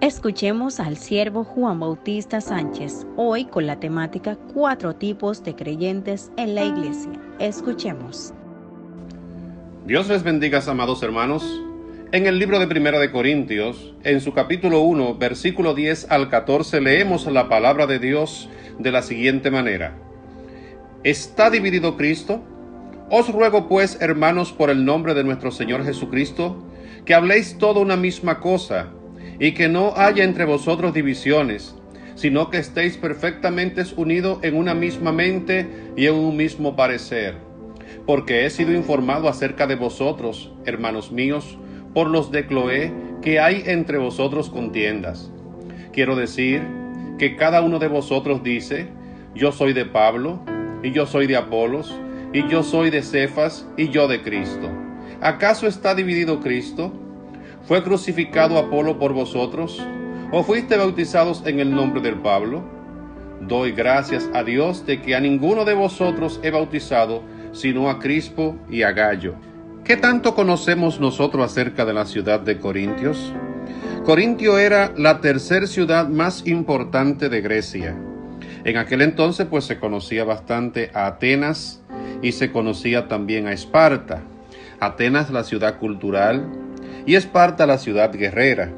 Escuchemos al siervo Juan Bautista Sánchez, hoy con la temática 4 tipos de creyentes en la iglesia. Escuchemos. Dios les bendiga, amados hermanos. En el libro de Primera de Corintios, en su capítulo 1, versículo 10 al 14, leemos la palabra de Dios de la siguiente manera. ¿Está dividido Cristo? Os ruego pues, hermanos, por el nombre de nuestro Señor Jesucristo, que habléis toda una misma cosa, y que no haya entre vosotros divisiones, sino que estéis perfectamente unidos en una misma mente y en un mismo parecer. Porque he sido informado acerca de vosotros, hermanos míos, por los de Cloé, que hay entre vosotros contiendas. Quiero decir que cada uno de vosotros dice, yo soy de Pablo, y yo soy de Apolos, y yo soy de Cefas, y yo de Cristo. ¿Acaso está dividido Cristo? ¿Fue crucificado Apolo por vosotros? ¿O fuiste bautizados en el nombre del Pablo? Doy gracias a Dios de que a ninguno de vosotros he bautizado, sino a Crispo y a Gallo. ¿Qué tanto conocemos nosotros acerca de la ciudad de Corintios? Corintio era la tercera ciudad más importante de Grecia. En aquel entonces pues se conocía bastante a Atenas y se conocía también a Esparta. Atenas la ciudad cultural y Esparta la ciudad guerrera.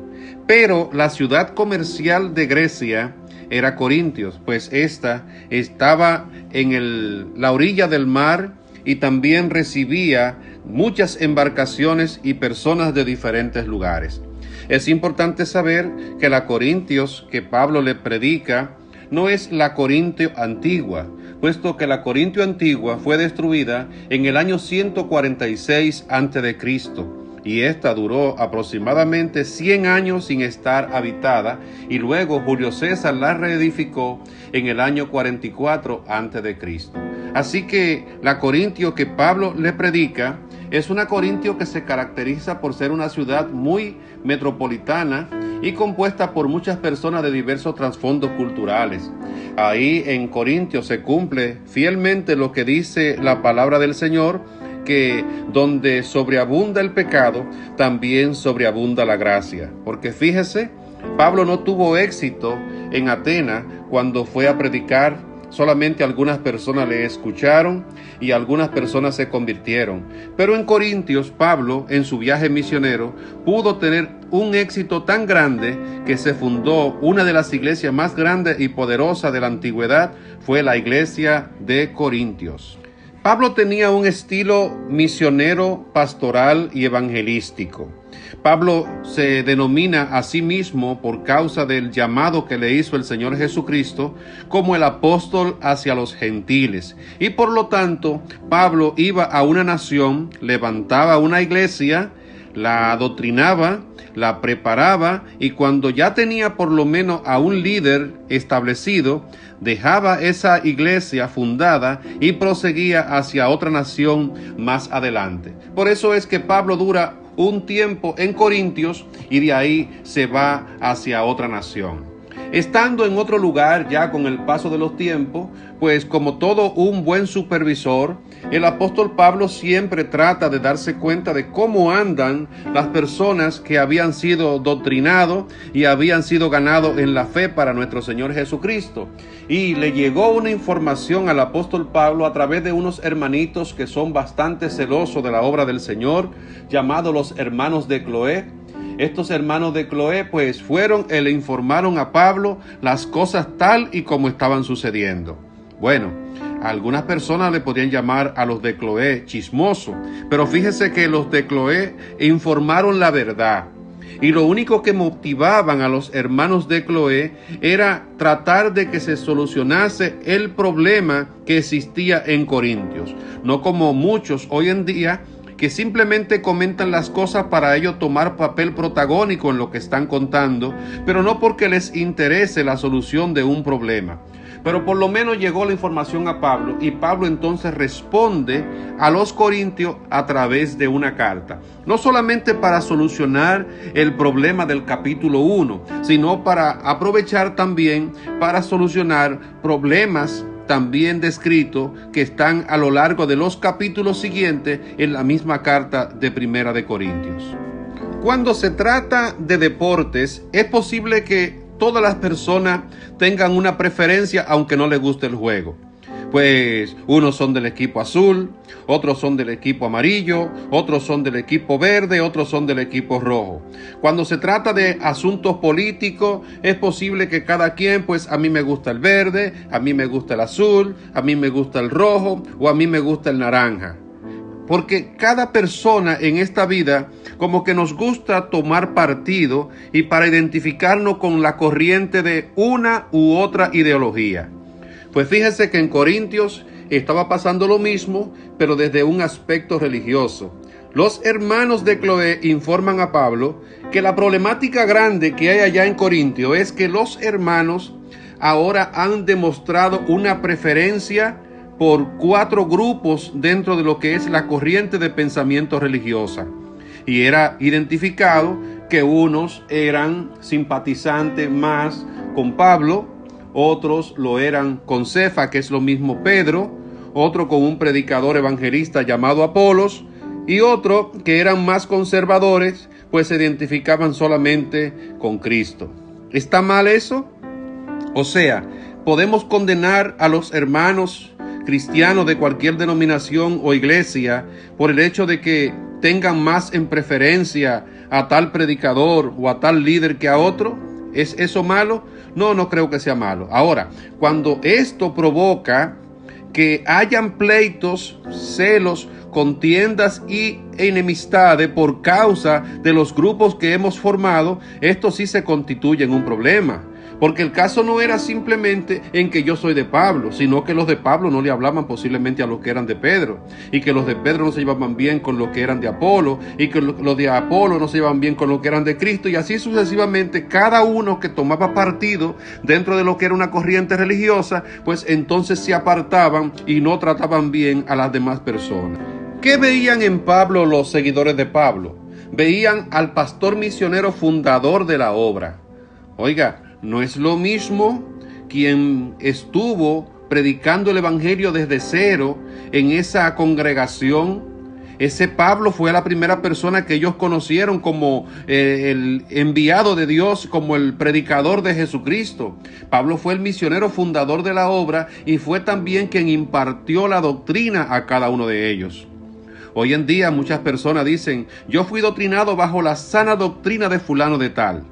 Pero la ciudad comercial de Grecia era Corintios, pues esta estaba en la orilla del mar y también recibía muchas embarcaciones y personas de diferentes lugares. Es importante saber que la Corintios que Pablo le predica no es la Corintio antigua, puesto que la Corintio antigua fue destruida en el año 146 a.C., y esta duró aproximadamente 100 años sin estar habitada, y luego Julio César la reedificó en el año 44 a.C. Así que la Corintio que Pablo le predica es una Corintio que se caracteriza por ser una ciudad muy metropolitana y compuesta por muchas personas de diversos trasfondos culturales. Ahí en Corintio se cumple fielmente lo que dice la palabra del Señor, que donde sobreabunda el pecado, también sobreabunda la gracia. Porque fíjese, Pablo no tuvo éxito en Atenas cuando fue a predicar. Solamente algunas personas le escucharon y algunas personas se convirtieron. Pero en Corintios, Pablo, en su viaje misionero, pudo tener un éxito tan grande que se fundó una de las iglesias más grandes y poderosas de la antigüedad, fue la iglesia de Corintios. Pablo tenía un estilo misionero, pastoral y evangelístico. Pablo se denomina a sí mismo, por causa del llamado que le hizo el Señor Jesucristo, como el apóstol hacia los gentiles. Y por lo tanto, Pablo iba a una nación, levantaba una iglesia, la adoctrinaba, la preparaba, y cuando ya tenía por lo menos a un líder establecido, dejaba esa iglesia fundada y proseguía hacia otra nación más adelante. Por eso es que Pablo dura un tiempo en Corintios y de ahí se va hacia otra nación. Estando en otro lugar ya con el paso de los tiempos, pues como todo un buen supervisor, el apóstol Pablo siempre trata de darse cuenta de cómo andan las personas que habían sido doctrinados y habían sido ganados en la fe para nuestro Señor Jesucristo. Y le llegó una información al apóstol Pablo a través de unos hermanitos que son bastante celosos de la obra del Señor, llamados los hermanos de Cloé. Estos hermanos de Cloé pues fueron y le informaron a Pablo las cosas tal y como estaban sucediendo. Bueno, algunas personas le podían llamar a los de Cloé chismosos, pero fíjese que los de Cloé informaron la verdad. Y lo único que motivaban a los hermanos de Cloé era tratar de que se solucionase el problema que existía en Corintios. No como muchos hoy en día que simplemente comentan las cosas para ellos tomar papel protagónico en lo que están contando, pero no porque les interese la solución de un problema. Pero por lo menos llegó la información a Pablo, y Pablo entonces responde a los corintios a través de una carta. No solamente para solucionar el problema del capítulo 1, sino para aprovechar también para solucionar problemas también descritos que están a lo largo de los capítulos siguientes en la misma carta de Primera de Corintios. Cuando se trata de deportes, es posible que todas las personas tengan una preferencia aunque no les guste el juego. Pues unos son del equipo azul, otros son del equipo amarillo, otros son del equipo verde, otros son del equipo rojo. Cuando se trata de asuntos políticos, es posible que cada quien, pues a mí me gusta el verde, a mí me gusta el azul, a mí me gusta el rojo o a mí me gusta el naranja. Porque cada persona en esta vida como que nos gusta tomar partido y para identificarnos con la corriente de una u otra ideología. Pues fíjese que en Corintios estaba pasando lo mismo, pero desde un aspecto religioso. Los hermanos de Cloé informan a Pablo que la problemática grande que hay allá en Corintio es que los hermanos ahora han demostrado una preferencia por 4 grupos dentro de lo que es la corriente de pensamiento religiosa. Y era identificado que unos eran simpatizantes más con Pablo, otros lo eran con Cefa, que es lo mismo Pedro, otro con un predicador evangelista llamado Apolos, y otro que eran más conservadores, pues se identificaban solamente con Cristo. ¿Está mal eso? O sea, podemos condenar a los hermanos cristianos de cualquier denominación o iglesia por el hecho de que tengan más en preferencia a tal predicador o a tal líder que a otro. ¿Es eso malo? No creo que sea malo. Ahora, cuando esto provoca que hayan pleitos, celos, contiendas y enemistades por causa de los grupos que hemos formado, esto sí se constituye en un problema. Porque el caso no era simplemente en que yo soy de Pablo, sino que los de Pablo no le hablaban posiblemente a los que eran de Pedro, y que los de Pedro no se llevaban bien con los que eran de Apolo, y que los de Apolo no se llevaban bien con los que eran de Cristo, y así sucesivamente, cada uno que tomaba partido dentro de lo que era una corriente religiosa, pues entonces se apartaban y no trataban bien a las demás personas. ¿Qué veían en Pablo los seguidores de Pablo? Veían al pastor misionero fundador de la obra. Oiga, no es lo mismo quien estuvo predicando el evangelio desde cero en esa congregación. Ese Pablo fue la primera persona que ellos conocieron como el enviado de Dios, como el predicador de Jesucristo. Pablo fue el misionero fundador de la obra y fue también quien impartió la doctrina a cada uno de ellos. Hoy en día muchas personas dicen, yo fui doctrinado bajo la sana doctrina de fulano de tal.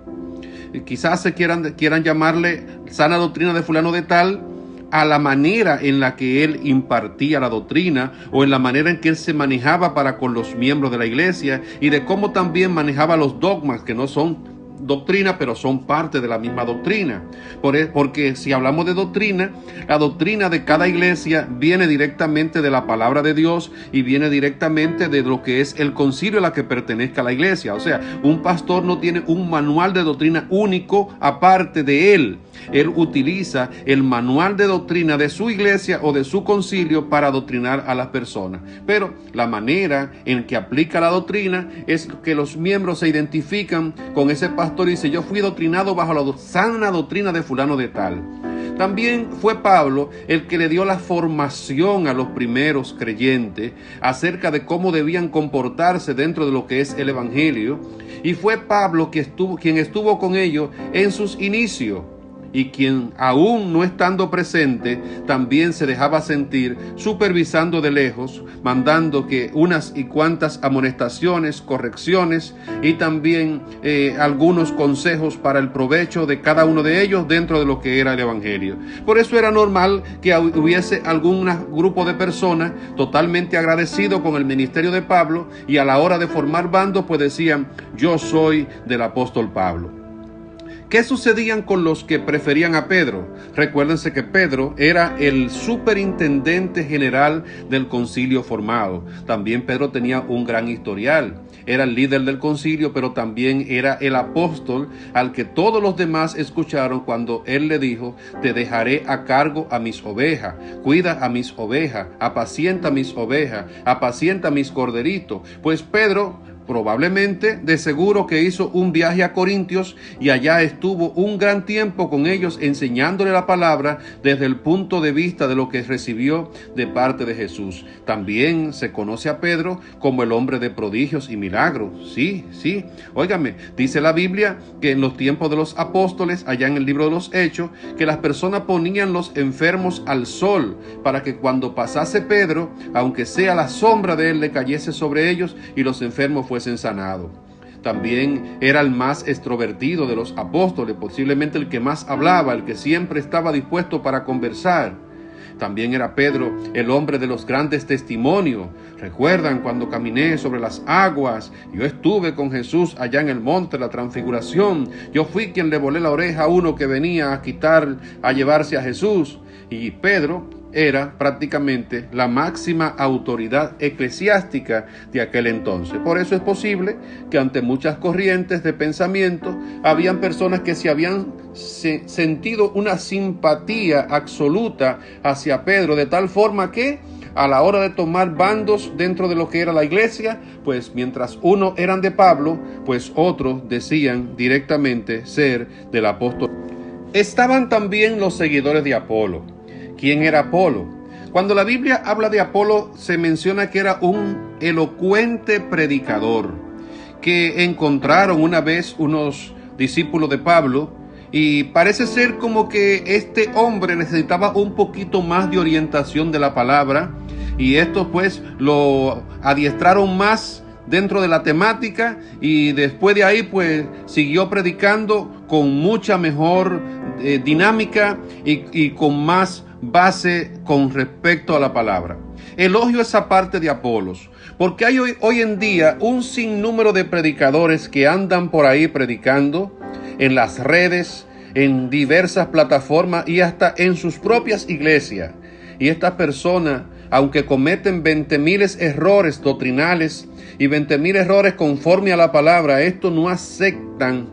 Quizás se quieran llamarle sana doctrina de fulano de tal a la manera en la que él impartía la doctrina o en la manera en que él se manejaba para con los miembros de la iglesia y de cómo también manejaba los dogmas que no son doctrina, pero son parte de la misma doctrina. Porque si hablamos de doctrina, la doctrina de cada iglesia viene directamente de la palabra de Dios y viene directamente de lo que es el concilio a la que pertenezca la iglesia. O sea, un pastor no tiene un manual de doctrina único aparte de él. Él utiliza el manual de doctrina de su iglesia o de su concilio para adoctrinar a las personas. Pero la manera en que aplica la doctrina es que los miembros se identifican con ese pastor y dice, yo fui doctrinado bajo la sana doctrina de fulano de tal. También fue Pablo el que le dio la formación a los primeros creyentes acerca de cómo debían comportarse dentro de lo que es el evangelio. Y fue Pablo quien estuvo con ellos en sus inicios. Y quien aún no estando presente también se dejaba sentir supervisando de lejos, mandando que unas y cuantas amonestaciones, correcciones y también algunos consejos para el provecho de cada uno de ellos dentro de lo que era el evangelio. Por eso era normal que hubiese algún grupo de personas totalmente agradecido con el ministerio de Pablo y a la hora de formar bandos pues decían, yo soy del apóstol Pablo. ¿Qué sucedían con los que preferían a Pedro? Recuérdense que Pedro era el superintendente general del concilio formado. También Pedro tenía un gran historial. Era el líder del concilio, pero también era el apóstol al que todos los demás escucharon cuando él le dijo, te dejaré a cargo a mis ovejas, cuida a mis ovejas, apacienta mis ovejas, apacienta mis corderitos. Pues Pedro Probablemente, de seguro que hizo un viaje a Corintios y allá estuvo un gran tiempo con ellos enseñándole la palabra desde el punto de vista de lo que recibió de parte de Jesús. También se conoce a Pedro como el hombre de prodigios y milagros. Sí. Óigame, dice la Biblia que en los tiempos de los apóstoles, allá en el libro de los Hechos, que las personas ponían los enfermos al sol para que cuando pasase Pedro, aunque sea la sombra de él, le cayese sobre ellos y los enfermos fuesen sanados. También era el más extrovertido de los apóstoles, posiblemente el que más hablaba, el que siempre estaba dispuesto para conversar. También era Pedro el hombre de los grandes testimonios. ¿Recuerdan cuando caminé sobre las aguas? Yo estuve con Jesús allá en el monte de la Transfiguración. Yo fui quien le volé la oreja a uno que venía a llevarse a Jesús. Y Pedro era prácticamente la máxima autoridad eclesiástica de aquel entonces. Por eso es posible que ante muchas corrientes de pensamiento habían personas que se habían sentido una simpatía absoluta hacia Pedro, de tal forma que a la hora de tomar bandos dentro de lo que era la iglesia, pues mientras unos eran de Pablo, pues otros decían directamente ser del apóstol. Estaban también los seguidores de Apolo. ¿Quién era Apolo? Cuando la Biblia habla de Apolo, se menciona que era un elocuente predicador, que encontraron una vez unos discípulos de Pablo, y parece ser como que este hombre necesitaba un poquito más de orientación de la palabra, y estos pues lo adiestraron más dentro de la temática, y después de ahí pues siguió predicando con mucha mejor dinámica y con más base con respecto a la palabra. Elogio esa parte de Apolos, porque hay hoy en día un sinnúmero de predicadores que andan por ahí predicando en las redes, en diversas plataformas y hasta en sus propias iglesias. Y estas personas, aunque cometen 20,000 errores doctrinales y 20,000 errores conforme a la palabra, estos no aceptan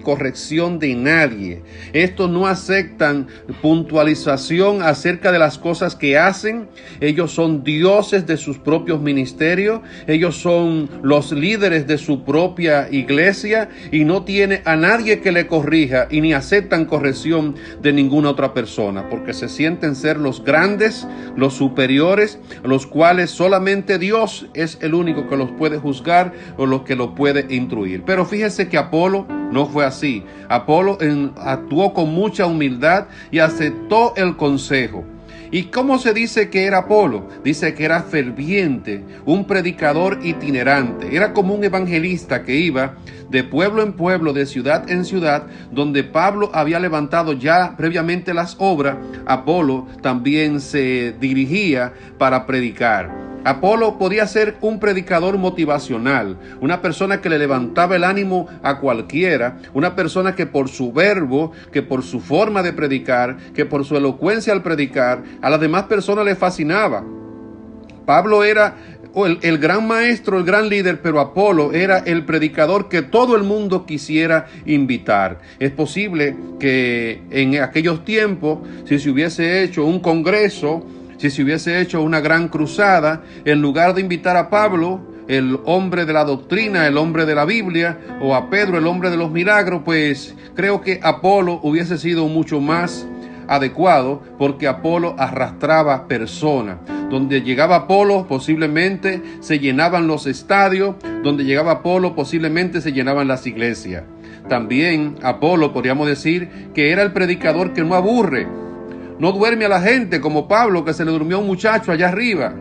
corrección de nadie. Estos no aceptan puntualización acerca de las cosas que hacen. Ellos son dioses de sus propios ministerios. Ellos son los líderes de su propia iglesia y no tiene a nadie que le corrija y ni aceptan corrección de ninguna otra persona, porque se sienten ser los grandes, los superiores, los cuales solamente Dios es el único que los puede juzgar o los que los puede instruir. Pero fíjese que Apolo no fue así. Apolo actuó con mucha humildad y aceptó el consejo. ¿Y cómo se dice que era Apolo? Dice que era ferviente, un predicador itinerante. Era como un evangelista que iba de pueblo en pueblo, de ciudad en ciudad, donde Pablo había levantado ya previamente las obras. Apolo también se dirigía para predicar. Apolo podía ser un predicador motivacional, una persona que le levantaba el ánimo a cualquiera, una persona que por su verbo, que por su forma de predicar, que por su elocuencia al predicar, a las demás personas le fascinaba. Pablo era el gran maestro, el gran líder, pero Apolo era el predicador que todo el mundo quisiera invitar. Es posible que en aquellos tiempos, si se hubiese hecho un congreso, si se hubiese hecho una gran cruzada, en lugar de invitar a Pablo, el hombre de la doctrina, el hombre de la Biblia, o a Pedro, el hombre de los milagros, pues creo que Apolo hubiese sido mucho más adecuado, porque Apolo arrastraba personas. Donde llegaba Apolo posiblemente se llenaban los estadios, donde llegaba Apolo posiblemente se llenaban las iglesias. También Apolo, podríamos decir, que era el predicador que no aburre, no duerme a la gente como Pablo, que se le durmió a un muchacho allá arriba.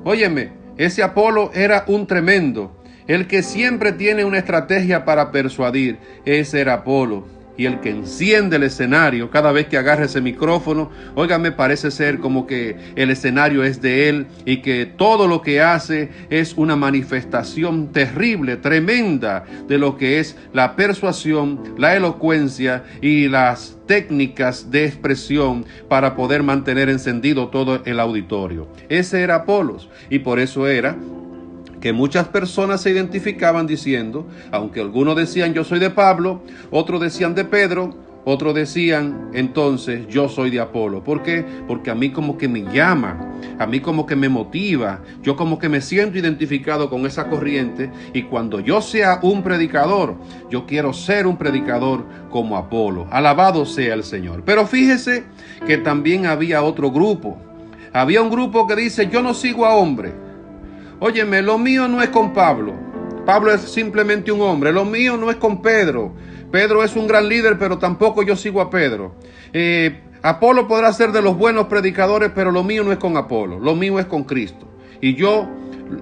Óyeme, ese Apolo era un tremendo, el que siempre tiene una estrategia para persuadir. Ese era Apolo. Y el que enciende el escenario cada vez que agarra ese micrófono, óigame, parece ser como que el escenario es de él y que todo lo que hace es una manifestación terrible, tremenda de lo que es la persuasión, la elocuencia y las técnicas de expresión para poder mantener encendido todo el auditorio. Ese era Apolos, y por eso era que muchas personas se identificaban diciendo, aunque algunos decían yo soy de Pablo, otros decían de Pedro, Otros decían entonces, yo soy de Apolo. ¿Por qué? Porque a mí como que me llama, a mí como que me motiva, yo como que me siento identificado con esa corriente, y cuando yo sea un predicador, yo quiero ser un predicador como Apolo. Alabado sea el Señor. Pero fíjese que también había otro grupo. Había un grupo que dice, yo no sigo a hombre. Óyeme, lo mío no es con Pablo. Pablo es simplemente un hombre. Lo mío no es con Pedro. Pedro es un gran líder, pero tampoco yo sigo a Pedro. Apolo podrá ser de los buenos predicadores, pero lo mío no es con Apolo. Lo mío es con Cristo. Y yo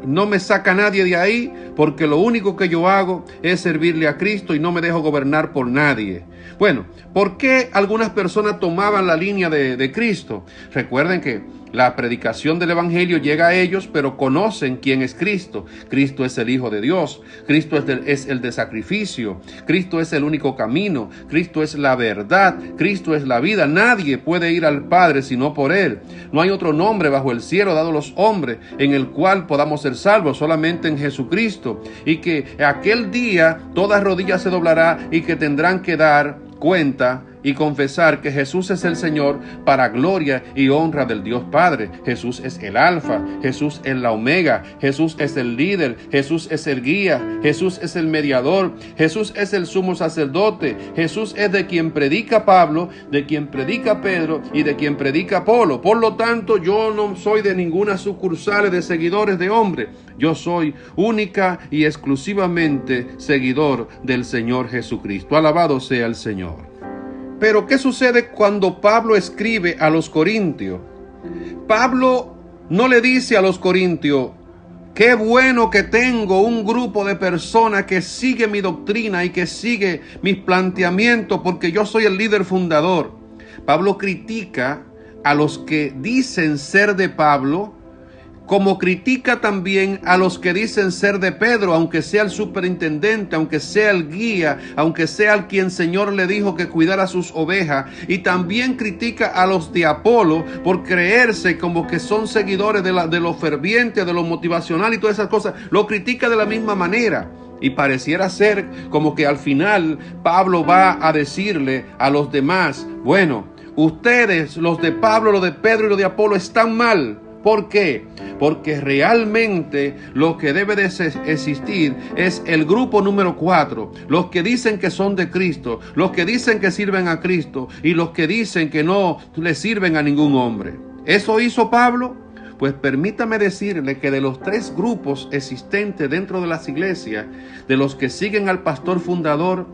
no me saca nadie de ahí, porque lo único que yo hago es servirle a Cristo y no me dejo gobernar por nadie. Bueno, ¿por qué algunas personas tomaban la línea de Cristo? Recuerden que la predicación del Evangelio llega a ellos, pero conocen quién es Cristo. Cristo es el Hijo de Dios. Cristo es el de sacrificio. Cristo es el único camino. Cristo es la verdad. Cristo es la vida. Nadie puede ir al Padre sino por Él. No hay otro nombre bajo el cielo dado a los hombres en el cual podamos ser salvos, solamente en Jesucristo. Y que aquel día toda rodilla se doblará y que tendrán que dar cuenta y confesar que Jesús es el Señor para gloria y honra del Dios Padre. Jesús es el Alfa, Jesús es la Omega, Jesús es el líder, Jesús es el guía, Jesús es el mediador, Jesús es el sumo sacerdote, Jesús es de quien predica Pablo, de quien predica Pedro y de quien predica Apolo. Por lo tanto, yo no soy de ninguna sucursal de seguidores de hombre. Yo soy única y exclusivamente seguidor del Señor Jesucristo. Alabado sea el Señor. Pero ¿qué sucede cuando Pablo escribe a los corintios? Pablo no le dice a los corintios, qué bueno que tengo un grupo de personas que sigue mi doctrina y que sigue mis planteamientos porque yo soy el líder fundador. Pablo critica a los que dicen ser de Pablo, como critica también a los que dicen ser de Pedro, aunque sea el superintendente, aunque sea el guía, aunque sea el quien el Señor le dijo que cuidara sus ovejas. Y también critica a los de Apolo por creerse como que son seguidores de lo ferviente, de lo motivacional y todas esas cosas. Lo critica de la misma manera. Y pareciera ser como que al final Pablo va a decirle a los demás, bueno, ustedes, los de Pablo, los de Pedro y los de Apolo, están mal. ¿Por qué? Porque realmente lo que debe de existir es el grupo número 4, los que dicen que son de Cristo, los que dicen que sirven a Cristo y los que dicen que no le sirven a ningún hombre. ¿Eso hizo Pablo? Pues permítame decirle que de los 3 grupos existentes dentro de las iglesias, de los que siguen al pastor fundador,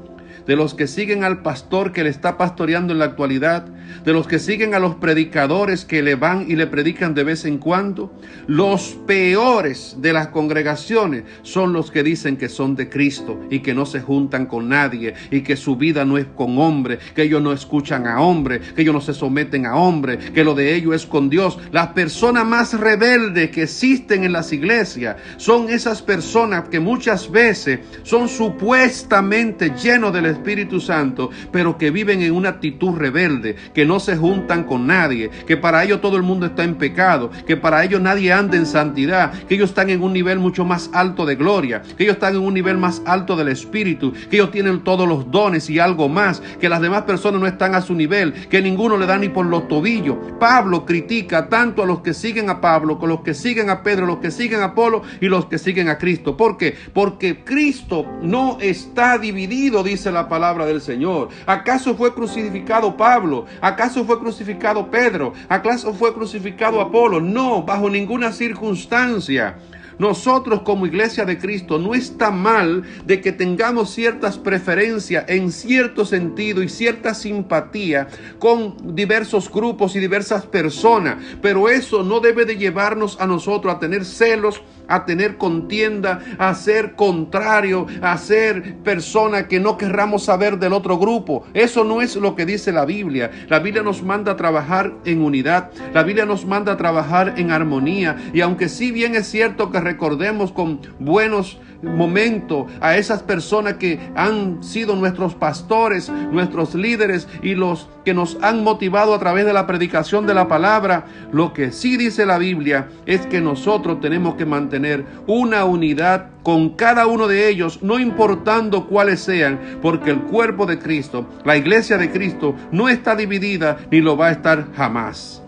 de los que siguen al pastor que le está pastoreando en la actualidad, de los que siguen a los predicadores que le van y le predican de vez en cuando, los peores de las congregaciones son los que dicen que son de Cristo y que no se juntan con nadie y que su vida no es con hombre, que ellos no escuchan a hombre, que ellos no se someten a hombre, que lo de ellos es con Dios. Las personas más rebeldes que existen en las iglesias son esas personas que muchas veces son supuestamente llenos del Espíritu Santo, pero que viven en una actitud rebelde, que no se juntan con nadie, que para ellos todo el mundo está en pecado, que para ellos nadie anda en santidad, que ellos están en un nivel mucho más alto de gloria, que ellos están en un nivel más alto del Espíritu, que ellos tienen todos los dones y algo más, que las demás personas no están a su nivel, que ninguno le da ni por los tobillos. Pablo critica tanto a los que siguen a Pablo, con los que siguen a Pedro, los que siguen a Apolo y los que siguen a Cristo. ¿Por qué? Porque Cristo no está dividido, dice la palabra del Señor. ¿Acaso fue crucificado Pablo? ¿Acaso fue crucificado Pedro? ¿Acaso fue crucificado Apolo? No, bajo ninguna circunstancia. Nosotros como iglesia de Cristo no está mal de que tengamos ciertas preferencias en cierto sentido y cierta simpatía con diversos grupos y diversas personas, pero eso no debe de llevarnos a nosotros a tener celos, a tener contienda, a ser contrario, a ser persona que no querramos saber del otro grupo. Eso no es lo que dice la Biblia. La Biblia nos manda a trabajar en unidad, la Biblia nos manda a trabajar en armonía, y aunque sí bien es cierto que recordemos con buenos momento a esas personas que han sido nuestros pastores, nuestros líderes y los que nos han motivado a través de la predicación de la palabra. Lo que sí dice la Biblia es que nosotros tenemos que mantener una unidad con cada uno de ellos, no importando cuáles sean, porque el cuerpo de Cristo, la iglesia de Cristo, no está dividida ni lo va a estar jamás.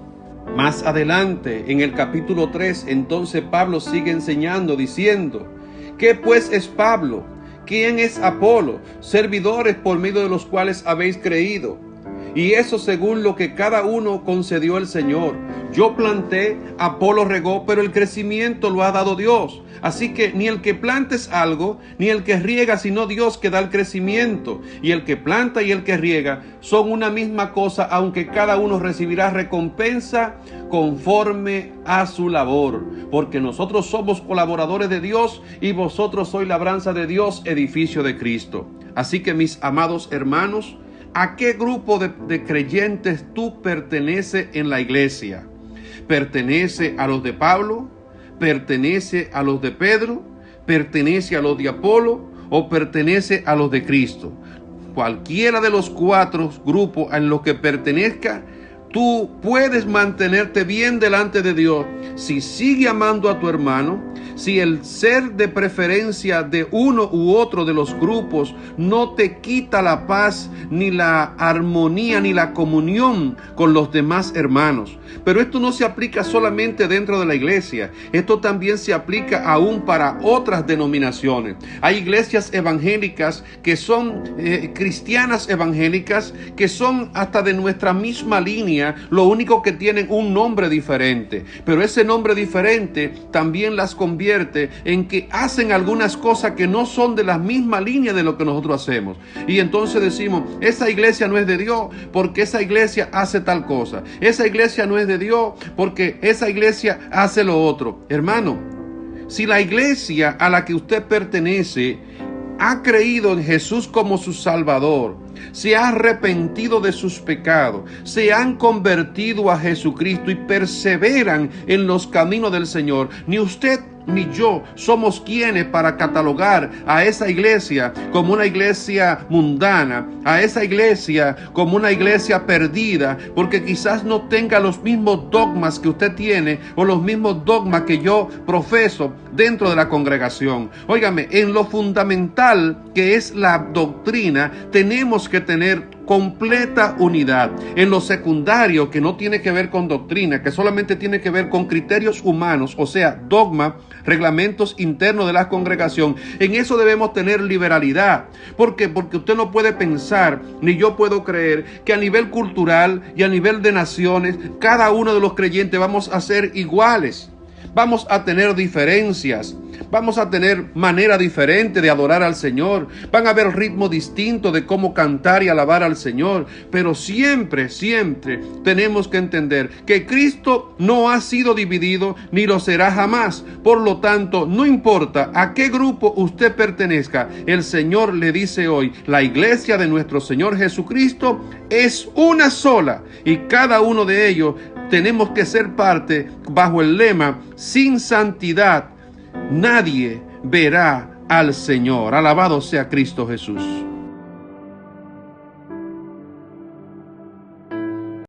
Más adelante, en el capítulo 3, entonces Pablo sigue enseñando diciendo: ¿qué pues es Pablo? ¿Quién es Apolo? Servidores por medio de los cuales habéis creído. Y eso según lo que cada uno concedió el Señor. Yo planté, Apolo regó, pero el crecimiento lo ha dado Dios. Así que ni el que planta es algo, ni el que riega, sino Dios que da el crecimiento. Y el que planta y el que riega son una misma cosa, aunque cada uno recibirá recompensa conforme a su labor. Porque nosotros somos colaboradores de Dios y vosotros sois labranza de Dios, edificio de Cristo. Así que, mis amados hermanos, ¿a qué grupo de creyentes tú perteneces en la iglesia? ¿Pertenece a los de Pablo? ¿Pertenece a los de Pedro? ¿Pertenece a los de Apolo? ¿O pertenece a los de Cristo? Cualquiera de los 4 grupos en los que pertenezca, tú puedes mantenerte bien delante de Dios si sigue amando a tu hermano, si el ser de preferencia de uno u otro de los grupos no te quita la paz, ni la armonía, ni la comunión con los demás hermanos. Pero esto no se aplica solamente dentro de la iglesia, esto también se aplica aún para otras denominaciones. Hay iglesias evangélicas que son cristianas evangélicas, que son hasta de nuestra misma línea, lo único que tienen un nombre diferente, pero ese nombre diferente también las convierte en que hacen algunas cosas que no son de la misma línea de lo que nosotros hacemos. Y entonces decimos: esa iglesia no es de Dios porque esa iglesia hace tal cosa. Esa iglesia no es de Dios porque esa iglesia hace lo otro. Hermano, si la iglesia a la que usted pertenece ha creído en Jesús como su Salvador, se ha arrepentido de sus pecados, se han convertido a Jesucristo y perseveran en los caminos del Señor, ni usted ni yo somos quienes para catalogar a esa iglesia como una iglesia mundana, a esa iglesia como una iglesia perdida, porque quizás no tenga los mismos dogmas que usted tiene o los mismos dogmas que yo profeso dentro de la congregación. Óigame, en lo fundamental que es la doctrina, tenemos que tener completa unidad. En lo secundario, que no tiene que ver con doctrina, que solamente tiene que ver con criterios humanos, o sea, dogma, reglamentos internos de la congregación, en eso debemos tener liberalidad. ¿Por qué? Porque usted no puede pensar, ni yo puedo creer, que a nivel cultural y a nivel de naciones, cada uno de los creyentes vamos a ser iguales. Vamos a tener diferencias, vamos a tener manera diferente de adorar al Señor, van a haber ritmo distinto de cómo cantar y alabar al Señor, pero siempre, siempre tenemos que entender que Cristo no ha sido dividido ni lo será jamás. Por lo tanto, no importa a qué grupo usted pertenezca, el Señor le dice hoy: la iglesia de nuestro Señor Jesucristo es una sola y cada uno de ellos tenemos que ser parte bajo el lema: sin santidad nadie verá al Señor. Alabado sea Cristo Jesús.